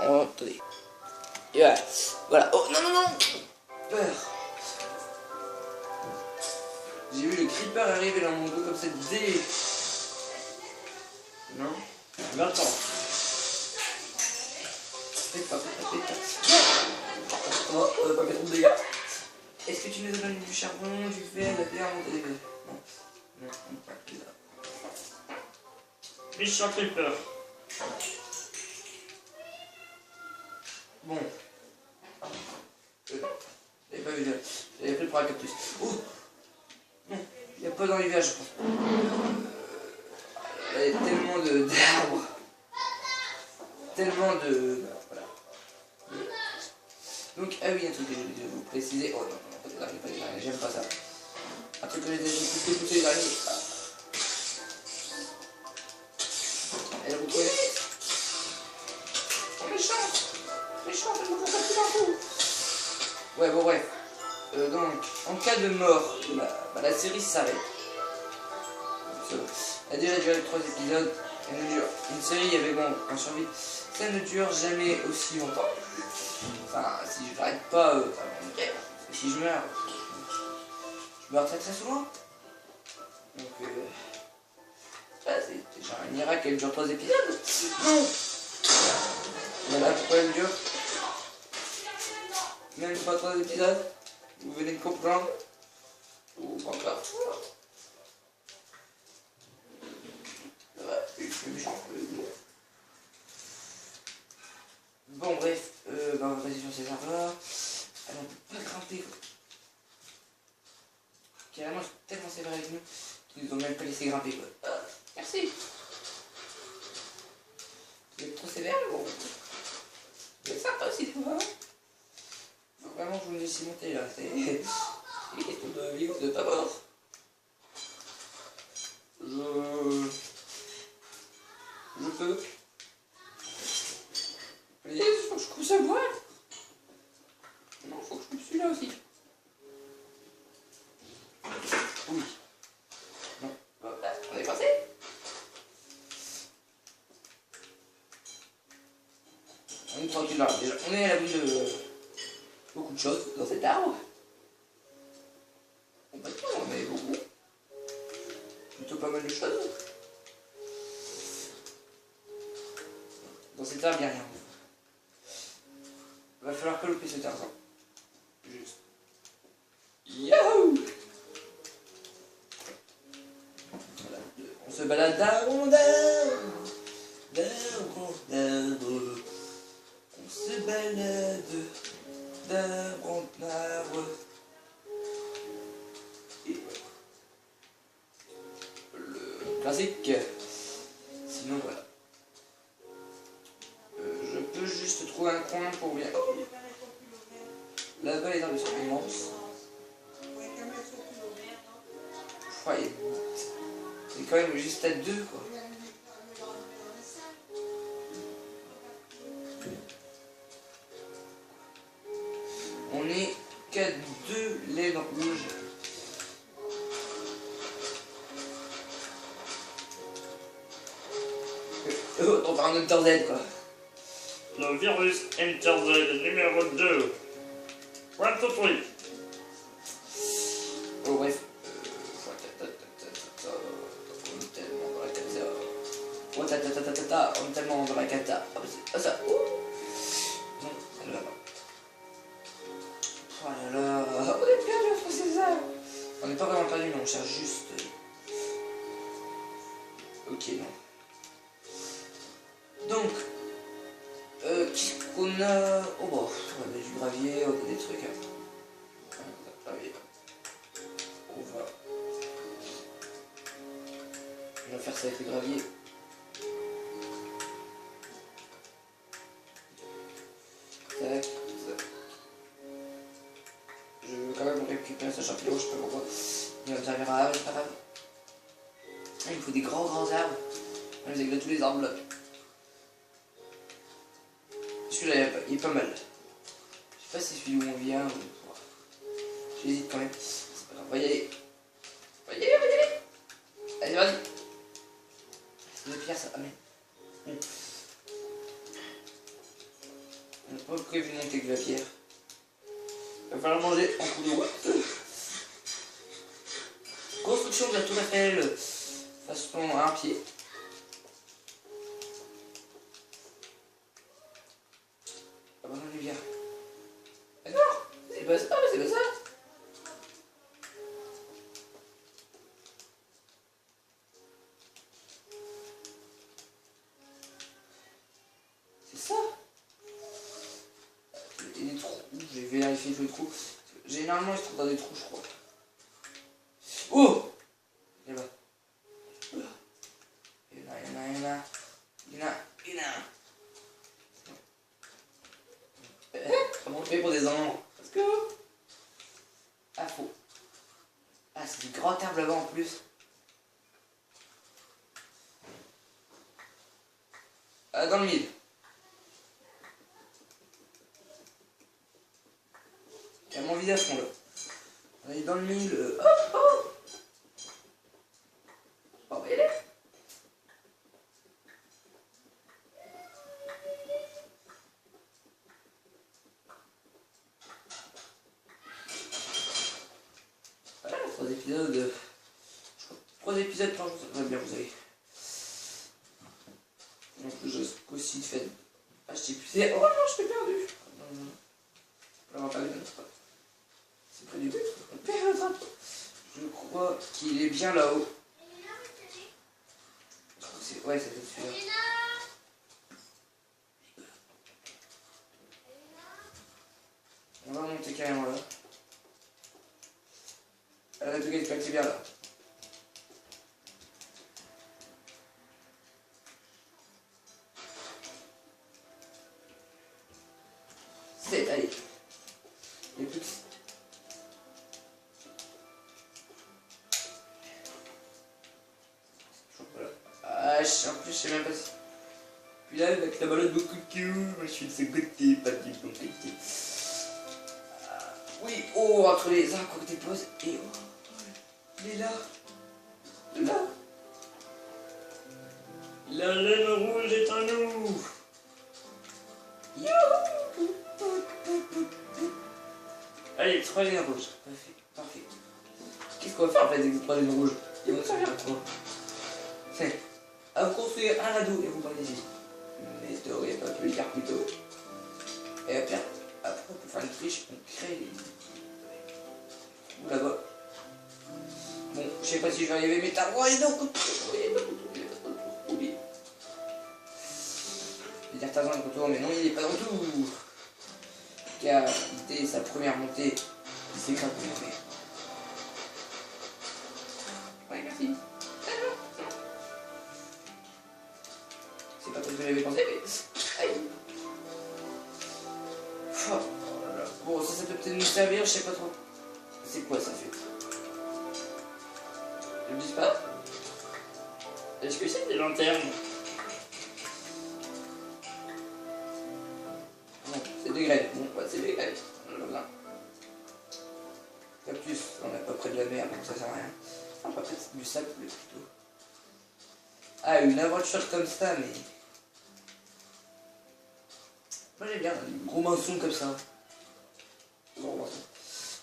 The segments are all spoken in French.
on va... Attendez. Et voilà. Voilà. Oh, non, non, non. Peur. J'ai vu le creeper arriver dans mon dos comme ça. Dé. Non. 20 ans. Faites pas. Oh, pas mettre trop de dégâts. Est-ce que tu nous donnes du charbon, du fer, de la pierre, non? Non, pas que là. Méchant creeper. Bon. J'avais pas vu là. J'avais pris pour un cactus. Oh non, il n'y a pas dans l'hiver, je pense. Il y a tellement d'arbres. Tellement de... Voilà. Donc, ah oui, un truc que j'ai dû vous préciser. Oh non, pas des araignées, j'aime pas ça. Un truc que j'ai déjà poussé les araignées. Ah. Elle vous trouvez. Oh, méchant, elle me fait plus d'un coup. Ouais, bon, bref. Donc, en cas de mort, la série s'arrête. Elle a déjà duré 3 épisodes. Elle ne dure. Une série avec bon, un survie. Ça ne dure jamais aussi longtemps. Enfin, si je n'arrête pas avant de guerre. Si je meurs très très souvent. Donc, c'est déjà un miracle qu'elle dure 3 épisodes. Non. Voilà pourquoi elle dure. Même pas 3 épisodes. Vous venez de comprendre. Ou pas encore. Bon bref, on va passer sur ces arbres-là. Alors on peut pas grimper quoi. Carrément ils sont tellement sévères avec nous qu'ils nous ont même pas laissé grimper quoi. Ah, merci. Vous êtes trop sévère bon. Vous êtes sympa aussi des fois. Faut vraiment que vous me laissiez monter là. C'est une question de vivre de pas mort. Je peux. Mais il faut que je coupe ce bois. Non, il faut que je coupe celui-là aussi. Oui. Non. On est passé. On est tranquille là. Déjà, on est à l'abri de beaucoup de choses dans cet arbre. On va dire, on est beaucoup. Plutôt pas mal de choses. Dans cet arbre, il n'y a rien. Va falloir pas louper ce Tarzan. Juste. Yahoo! Voilà. On se balade d'arbre en arbre. D'arbre en arbre. On se balade d'arbre en arbre. Et le classique. Sinon voilà. Je peux juste trouver un coin pour bien. Oh. Là-bas les arbres sont immenses. Ouais, il est quand même juste à 2 quoi. On est qu'à 2 laines rouges. On va un Hunter Z quoi. Le virus MTZ numéro 2. 1, 2, 3. Oh bref. On est tellement dans la cata. Oh on est tellement dans la cata. Ah ça. Non, c'est là-bas. Oh là là. On est perdu entre ces arbres. On n'est pas vraiment perdu mais on cherche juste. Ok non. Donc. Qu'est-ce qu'on a? Oh bah, on a du gravier, on a des trucs. Gravier. On va faire ça avec le gravier. Tac, tac. Je veux quand même récupérer ce champignon, je sais pas pourquoi. Il va me servir à arbre, c'est pas grave. Il me faut des grands arbres. Vous avez tous les arbres là. Celui-là, il est pas mal. Je sais pas si c'est celui où on vient ou... J'hésite quand même. C'est pas grave, on va y aller. On va y aller, on va y aller. Allez, vas-y. C'est de pierre ça, amen. pas prévu de monter que la pierre. Il va falloir manger en cours de route. Construction de la tour Eiffel façon à un pied. Abandonne les bières. Ah non, c'est pas ça, c'est pas ça. C'est ça. Il y a des trous, je vais vérifier le trou. Généralement, il se trouve dans des trous, je crois. Oh! Il y en a. Il y en a, il y en a, il y en a. Il y en a, il y en a. Comment on fait pour des enfants? Let's go! Ah, faux. Ah, c'est du grand arbre là-bas en plus. Ah, dans le mille. Il y a mon visage fond là. On est dans le mille. Hop, hop! Oh, bah, il est. Voilà, 3 épisodes. 3 épisodes par jour, ça va bien, vous savez. En plus, je risque aussi de faire. Ah, je sais plus. Oh non, je t'ai perdu. Non, non. Je peux l'avoir perdu, non, c'est pas. C'est près du but. On perd le drapeau. Je crois qu'il est bien là-haut. Ouais, c'est celui-là. On va monter carrément là. Elle a tout quelqu'un qui est bien là. C'est, allez. Il y a plus de... Voilà. Ah, en plus, je sais même pas si... Puis là, avec la balade de coucou, je suis de ce côté, pas du bon côté. Oui, oh, entre les arbres qu'on dépose, et oh, il est là. Là. La laine rouge est à nous. Allez, 3 laines rouges. Parfait, parfait. Qu'est-ce qu'on va faire en fait avec les 3 laines rouges? Ils vont servir à quoi? C'est à construire un radeau et vous parlez-y. Mais t'aurais pas pu le dire plus tôt. Et après, on peut faire une triche, on crée les... Ou là-bas. Bon, je sais pas si je vais arriver, mais t'as... Oh, il est dans le couteau. Oublié. Je vais dire Tarzan le couteau, mais non, il est pas dans le tout. Car dès sa première montée, il s'écrase pour mourir. Ouais, merci. C'est pas comme je l'avais pensé, mais... Aïe. Oh, là là. Bon, ça peut peut-être nous servir, je sais pas trop. C'est quoi ça fait? Je me dis pas. Est-ce que c'est des lanternes? Non, c'est des grèves. Bon, ouais, c'est des grèves. Cactus, on est à peu près de la mer, donc ça sert à rien. Enfin, peut-être du sable plutôt. Ah, une aventure comme ça, mais... Moi j'aime bien, un gros mensonge comme ça. Gros mensonge.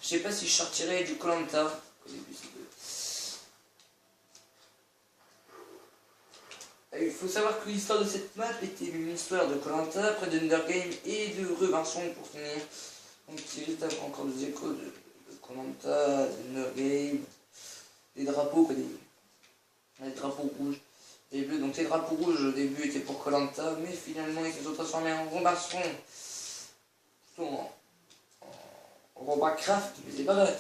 Je sais pas si je sortirais du Koh-Lanta. Au début, c'est peu... Il faut savoir que l'histoire de cette map était une histoire de Koh-Lanta, près de Undergame et de Robinson pour finir. Donc il reste encore des échos de Koh-Lanta, d'Undergame, des drapeaux, quoi, des drapeaux rouges et bleus. Donc les drapeaux rouges au début étaient pour Koh-Lanta, mais finalement ils se sont transformés en Robinson. En Robacraft, mais c'est pas vrai.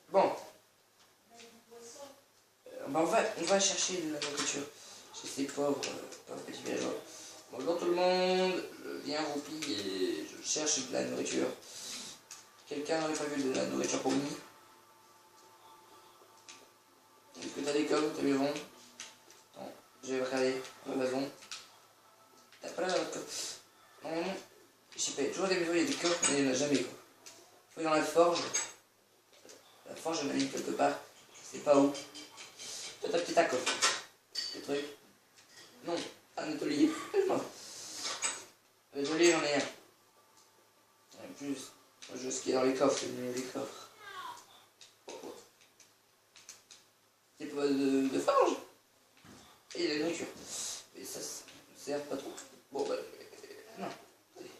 Bon. On va chercher de la nourriture chez ces pauvres petits villageois. Bonjour tout le monde, je viens roupi et je cherche de la nourriture. Quelqu'un n'aurait pas vu de la nourriture pour nous? Est-ce que t'as des coffres, t'as vu le vent? Attends, je vais regarder, raison. T'as pas la coffre? Non, non, je sais pas, il y a toujours des maisons, il y a des coffres, mais il n'y en a jamais quoi. Faut aller dans la forge. La forge, j'en ai mis quelque part, c'est pas où. Toi, t'as peut-être un coffre. ces trucs. Non, un atelier. Atelier, j'en ai un. En plus, je ce qui est dans les coffres, c'est mieux les coffres. C'est pas de forge. Et il y a de la nourriture. Mais ça sert pas trop. Bon, bah, non. Allez.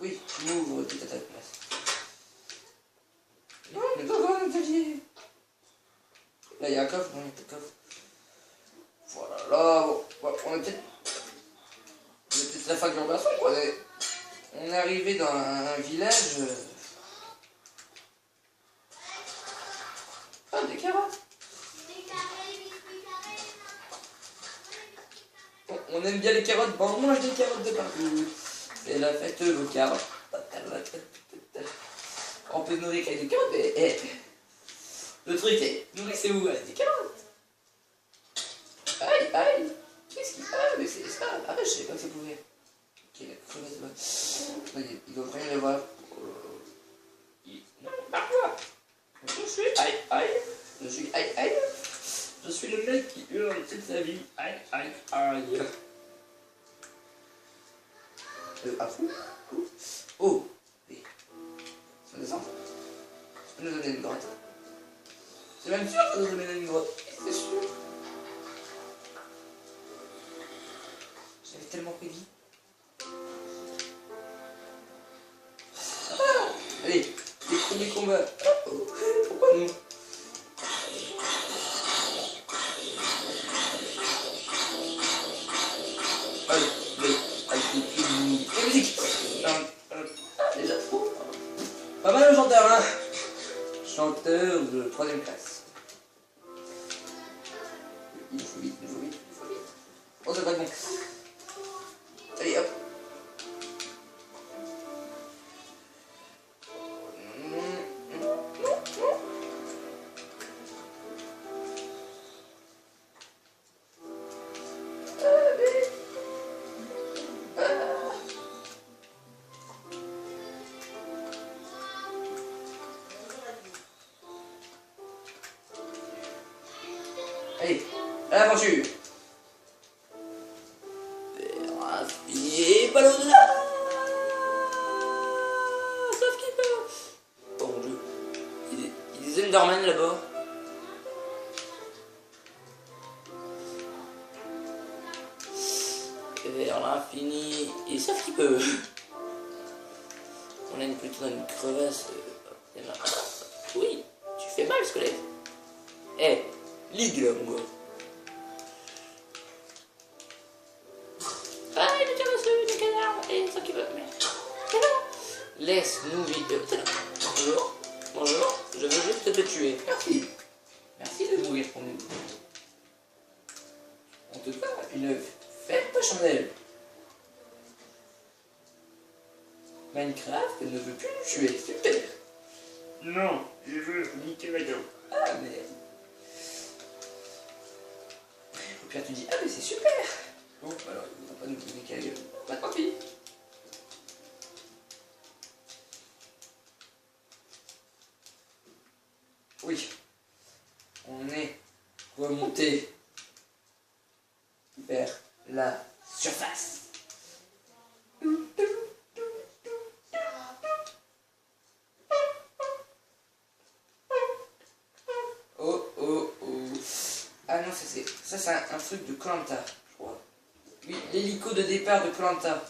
Oui, tu m'ouvres tout à ta place. Non, mais pas dans un atelier. Là, il y a un coffre, non, il n'y a pas de coffre. Voilà, là, bon, on est peut-être la fin de l'embarration, quoi. On est arrivé dans un village. Ah, des carottes. On aime bien les carottes, bon, on mange des carottes de partout. C'est la fête aux carottes. On peut se nourrir avec des carottes, mais le truc est, nourrissez-vous avec des carottes. Aïe, aïe. Qu'est-ce qu'il... Ah, mais c'est ça. Ah, je savais pas que ça pouvait. Ok, la crevasse là. Il doit rien y avoir. Non, par quoi? Je suis aïe, aïe. Je suis aïe, aïe. Je suis le mec qui hurle toute sa vie. Aïe, aïe, aïe. Ah, oh, oui. Ça descend. Ça nous donne une grotte. C'est même sûr que ça nous donne une grotte. C'est sûr. J'avais tellement prédit. Ah, allez, les premiers combats. Oh, pourquoi nous? La musique. Déjà trop. Pas mal le chanteur, hein. Chanteur de 3ème classe. Il faut vite, il faut vite, il faut vite. Oh, ça va être bon. Allez, hop. Allez, à l'aventure. Et pas l'au-delà. Sauf qu'il peut. Oh mon dieu. Il y a des Enderman là-bas. Vers l'infini. Et sauf qu'il peut. On est plutôt dans une crevasse. Oui, tu fais mal, squelette. Eh, ligue là, mon gars. Ah, il est déjà reçu du canard. Et ça qui veut. Mais. Laisse-nous vivre. Bonjour. Bonjour. Je veux juste te tuer. Merci. Merci de mourir pour nous. En tout cas, une fête de chandelle. Minecraft ne veut plus nous tuer. Super. Non, je veux niquer ma gueule. Ah, merde. Au pire, tu dis, ah, mais c'est super. Bon, alors, il ne va pas nous niquer la gueule. Bah, tant pis. Oui. On est remonté vers la surface. Oh, oh, oh. Ah non, ça c'est un truc de Koh-Lanta, je crois. Oui, l'hélico de départ de Koh-Lanta.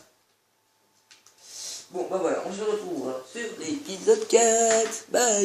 Bon, bah voilà, on se retrouve sur l'épisode 4. Bye.